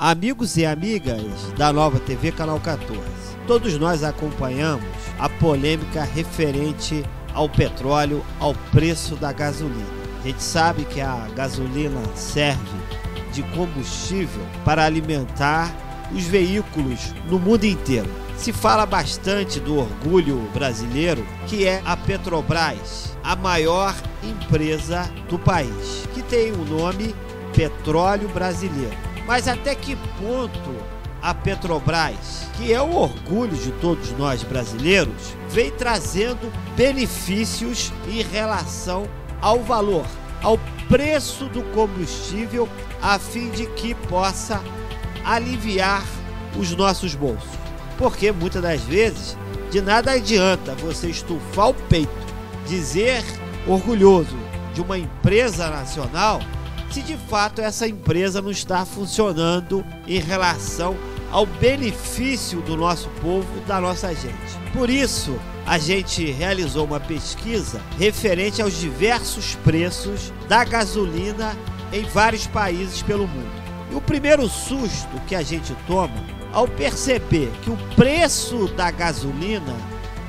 Amigos e amigas da Nova TV Canal 14, todos nós acompanhamos a polêmica referente ao petróleo, ao preço da gasolina. A gente sabe que a gasolina serve de combustível para alimentar os veículos no mundo inteiro. Se fala bastante do orgulho brasileiro, que é a Petrobras, a maior empresa do país, que tem o nome Petróleo Brasileiro. Mas até que ponto a Petrobras, que é o orgulho de todos nós brasileiros, vem trazendo benefícios em relação ao valor, ao preço do combustível, a fim de que possa aliviar os nossos bolsos? Porque muitas das vezes de nada adianta você estufar o peito, dizer orgulhoso de uma empresa nacional, se de fato essa empresa não está funcionando em relação ao benefício do nosso povo, da nossa gente. Por isso, a gente realizou uma pesquisa referente aos diversos preços da gasolina em vários países pelo mundo. E o primeiro susto que a gente toma ao perceber que o preço da gasolina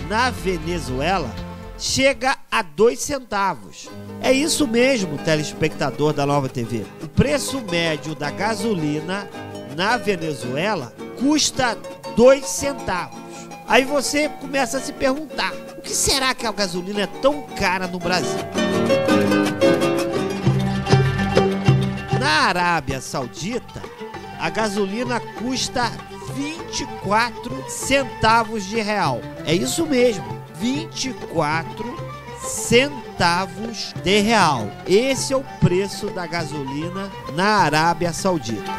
na Venezuela chega a 2 centavos. É isso mesmo, telespectador da Nova TV. O preço médio da gasolina na Venezuela custa 2 centavos. Aí você começa a se perguntar, o que será que a gasolina é tão cara no Brasil? Na Arábia Saudita, a gasolina custa 24 centavos de real. É isso mesmo, 24 centavos de real. Esse é o preço da gasolina na Arábia Saudita.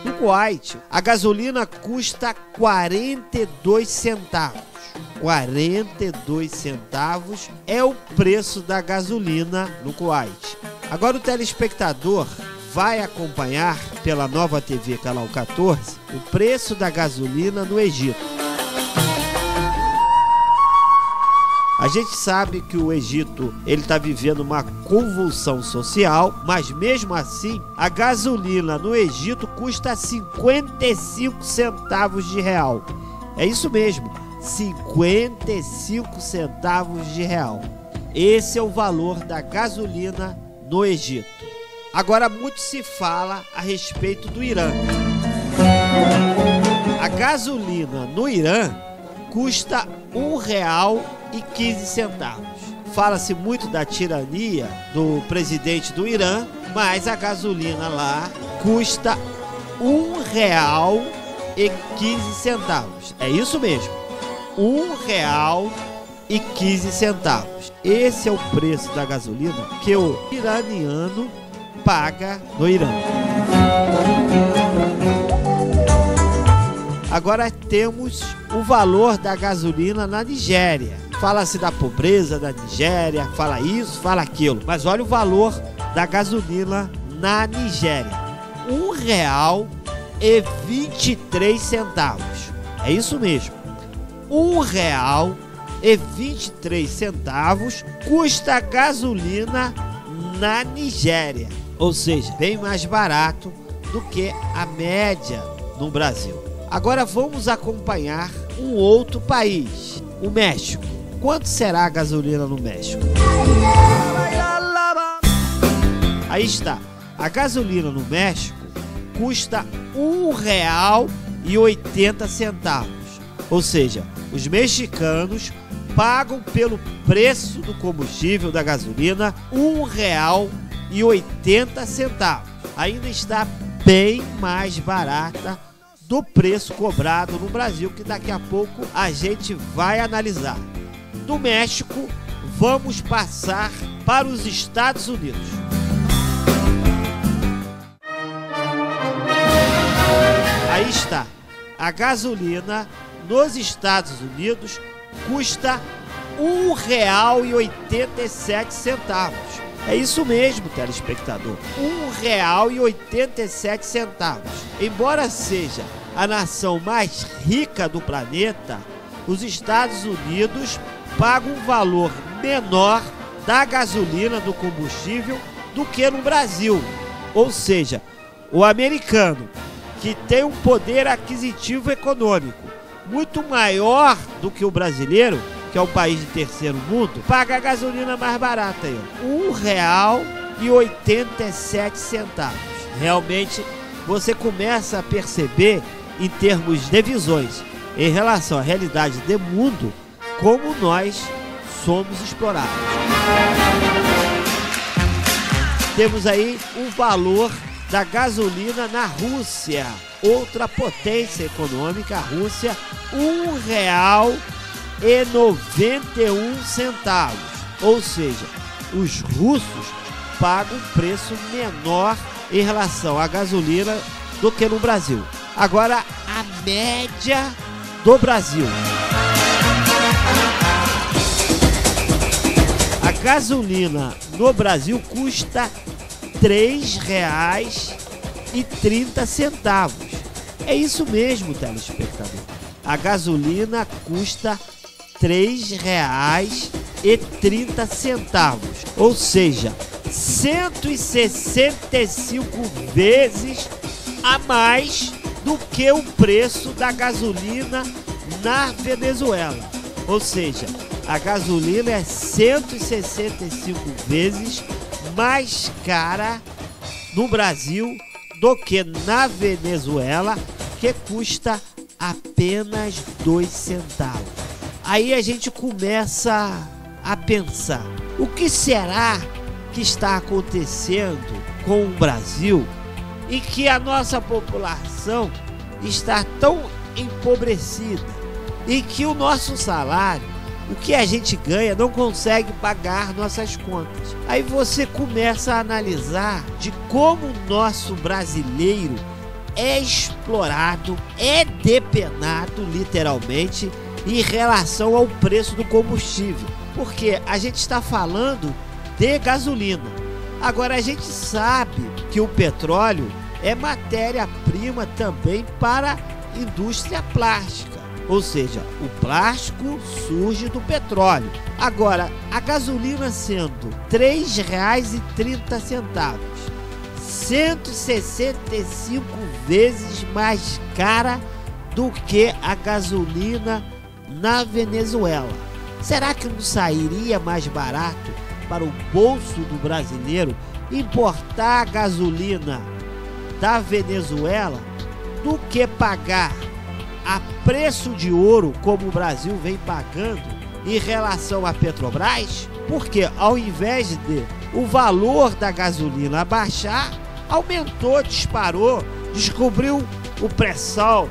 No Kuwait, a gasolina custa 42 centavos. 42 centavos é o preço da gasolina no Kuwait. Agora o telespectador vai acompanhar pela Nova TV Canal 14 o preço da gasolina no Egito. A gente sabe que o Egito está vivendo uma convulsão social, mas mesmo assim a gasolina no Egito custa 55 centavos de real. É isso mesmo, 55 centavos de real. Esse é o valor da gasolina no Egito. Agora muito se fala a respeito do Irã. A gasolina no Irã custa R$1,15. Fala-se muito da tirania do presidente do Irã, mas a gasolina lá custa R$1,15. É isso mesmo, R$1,15. Esse é o preço da gasolina que o iraniano paga no Irã. Agora temos o valor da gasolina na Nigéria. Fala-se da pobreza da Nigéria, fala isso, fala aquilo. Mas olha o valor da gasolina na Nigéria. R$1,23. É isso mesmo. R$1,23 custa a gasolina na Nigéria. Ou seja, bem mais barato do que a média no Brasil. Agora vamos acompanhar um outro país, o México. Quanto será a gasolina no México? Aí está, a gasolina no México custa R$1,80. Ou seja, os mexicanos pagam pelo preço do combustível da gasolina R$1,80. Ainda está bem mais barata do preço cobrado no Brasil, que daqui a pouco a gente vai analisar. Do México, vamos passar para os Estados Unidos. Aí está, a gasolina nos Estados Unidos custa R$1,87. É isso mesmo, telespectador, R$1,87. Embora seja a nação mais rica do planeta, os Estados Unidos pagam um valor menor da gasolina, do combustível, do que no Brasil. Ou seja, o americano, que tem um poder aquisitivo econômico muito maior do que o brasileiro, que é um país de terceiro mundo, paga a gasolina mais barata aí, ó, R$1,87. Realmente você começa a perceber em termos de visões em relação à realidade do mundo, como nós somos explorados. Temos aí o valor da gasolina na Rússia, outra potência econômica, a Rússia, R$1,91. Ou seja, os russos pagam um preço menor em relação à gasolina do que no Brasil. Agora, a média do Brasil. A gasolina no Brasil custa R$3,30. É isso mesmo, telespectador. A gasolina custa R$3,30. Ou seja, 165 vezes a mais do que o preço da gasolina na Venezuela. Ou seja, a gasolina é 165 vezes mais cara no Brasil do que na Venezuela, que custa apenas 2 centavos. Aí a gente começa a pensar, o que será que está acontecendo com o Brasil e que a nossa população está tão empobrecida e que o nosso salário, o que a gente ganha, não consegue pagar nossas contas. Aí você começa a analisar de como o nosso brasileiro é explorado, é depenado literalmente em relação ao preço do combustível. Porque a gente está falando de gasolina. Agora a gente sabe que o petróleo é matéria-prima também para a indústria plástica. Ou seja, o plástico surge do petróleo. Agora, a gasolina sendo R$3,30, 165 vezes mais cara do que a gasolina na Venezuela. Será que não sairia mais barato para o bolso do brasileiro importar a gasolina da Venezuela do que pagar a preço de ouro, como o Brasil vem pagando em relação à Petrobras? Porque ao invés de o valor da gasolina baixar, aumentou, disparou, descobriu o pré-sal,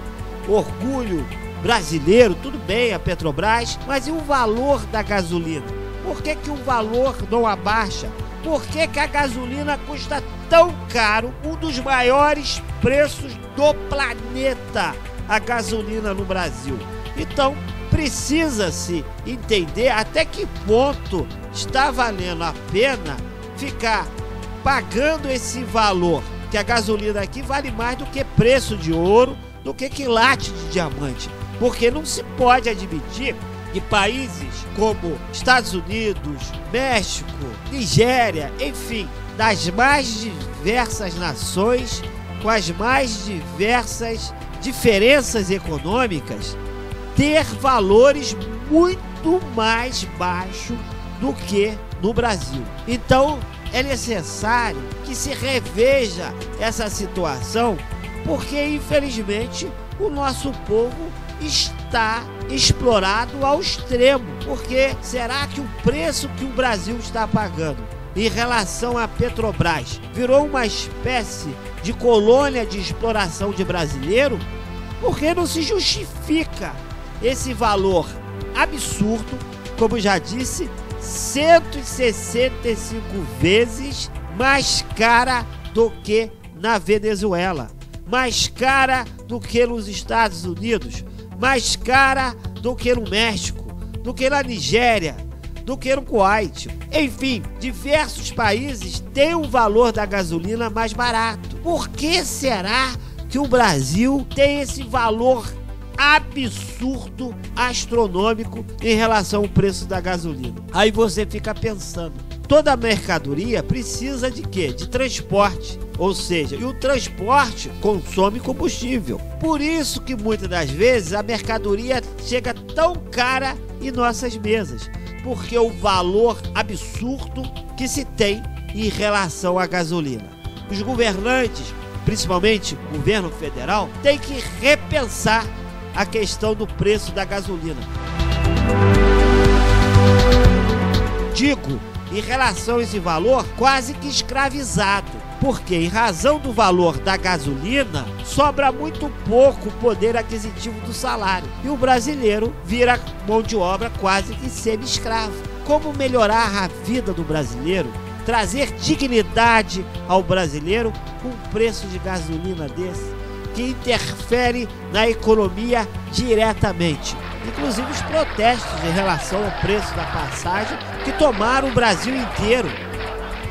orgulho brasileiro, tudo bem, a Petrobras, mas e o valor da gasolina? Por que que o valor não abaixa? Por que que a gasolina custa tão caro, um dos maiores preços do planeta, a gasolina no Brasil? Então, precisa-se entender até que ponto está valendo a pena ficar pagando esse valor, que a gasolina aqui vale mais do que preço de ouro, do que quilate de diamante. Porque não se pode admitir que países como Estados Unidos, México, Nigéria, enfim, das mais diversas nações, com as mais diversas diferenças econômicas, ter valores muito mais baixos do que no Brasil. Então, é necessário que se reveja essa situação, porque, infelizmente, o nosso povo está explorado ao extremo. Porque será que o preço que o Brasil está pagando em relação à Petrobras virou uma espécie de colônia de exploração de brasileiro? Porque não se justifica esse valor absurdo, como já disse, 165 vezes mais cara do que na Venezuela, mais cara do que nos Estados Unidos, mais cara do que no México, do que na Nigéria, do que no Kuwait. Enfim, diversos países têm o valor da gasolina mais barato. Por que será que o Brasil tem esse valor absurdo, astronômico em relação ao preço da gasolina? Aí você fica pensando, toda mercadoria precisa de quê? De transporte. Ou seja, e o transporte consome combustível. Por isso que muitas das vezes a mercadoria chega tão cara em nossas mesas, porque o valor absurdo que se tem em relação à gasolina. Os governantes, principalmente o governo federal, tem que repensar a questão do preço da gasolina. Digo, em relação a esse valor, quase que escravizado, porque em razão do valor da gasolina, sobra muito pouco poder aquisitivo do salário, e o brasileiro vira mão de obra quase que semi-escravo. Como melhorar a vida do brasileiro, trazer dignidade ao brasileiro com um preço de gasolina desse, que interfere na economia diretamente? Inclusive os protestos em relação ao preço da passagem que tomaram o Brasil inteiro.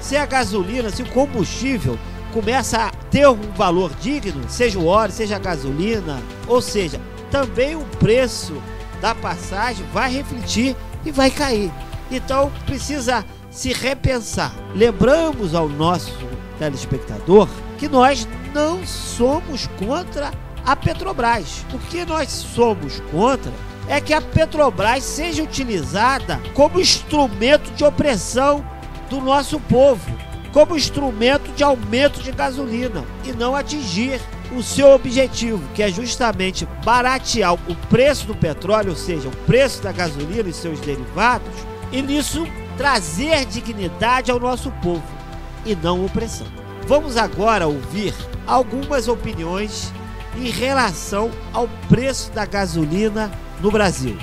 Se a gasolina, se o combustível começa a ter um valor digno, seja o óleo, seja a gasolina, ou seja, também o preço da passagem vai refletir e vai cair. Então precisa se repensar. Lembramos ao nosso telespectador que nós não somos contra a Petrobras. O que nós somos contra é que a Petrobras seja utilizada como instrumento de opressão do nosso povo, como instrumento de aumento de gasolina, e não atingir o seu objetivo, que é justamente baratear o preço do petróleo, ou seja, o preço da gasolina e seus derivados, e nisso trazer dignidade ao nosso povo e não opressão. Vamos agora ouvir algumas opiniões em relação ao preço da gasolina no Brasil.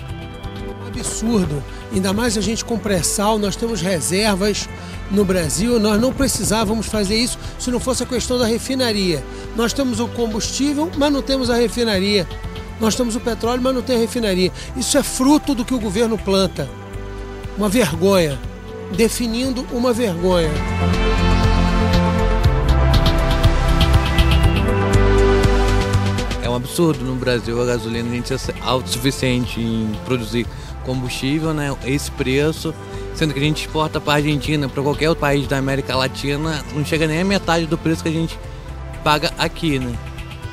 Absurdo, ainda mais a gente com pré-sal, nós temos reservas no Brasil, nós não precisávamos fazer isso se não fosse a questão da refinaria. Nós temos o combustível, mas não temos a refinaria. Nós temos o petróleo, mas não tem a refinaria. Isso é fruto do que o governo planta. Uma vergonha, definindo uma vergonha. É um absurdo no Brasil a gasolina, a gente ser autossuficiente em produzir combustível, né? Esse preço, sendo que a gente exporta para a Argentina, para qualquer outro país da América Latina, não chega nem a metade do preço que a gente paga aqui, né?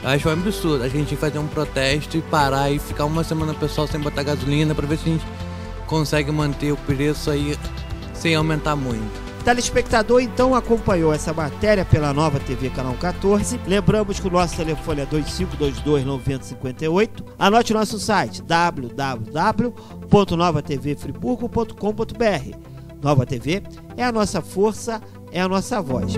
Eu acho um absurdo a gente fazer um protesto e parar e ficar uma semana pessoal sem botar gasolina para ver se a gente consegue manter o preço aí sem aumentar muito. O telespectador então acompanhou essa matéria pela Nova TV Canal 14. Lembramos que o nosso telefone é 2522-9058. Anote o nosso site www.novatvfriburgo.com.br. Nova TV é a nossa força, é a nossa voz.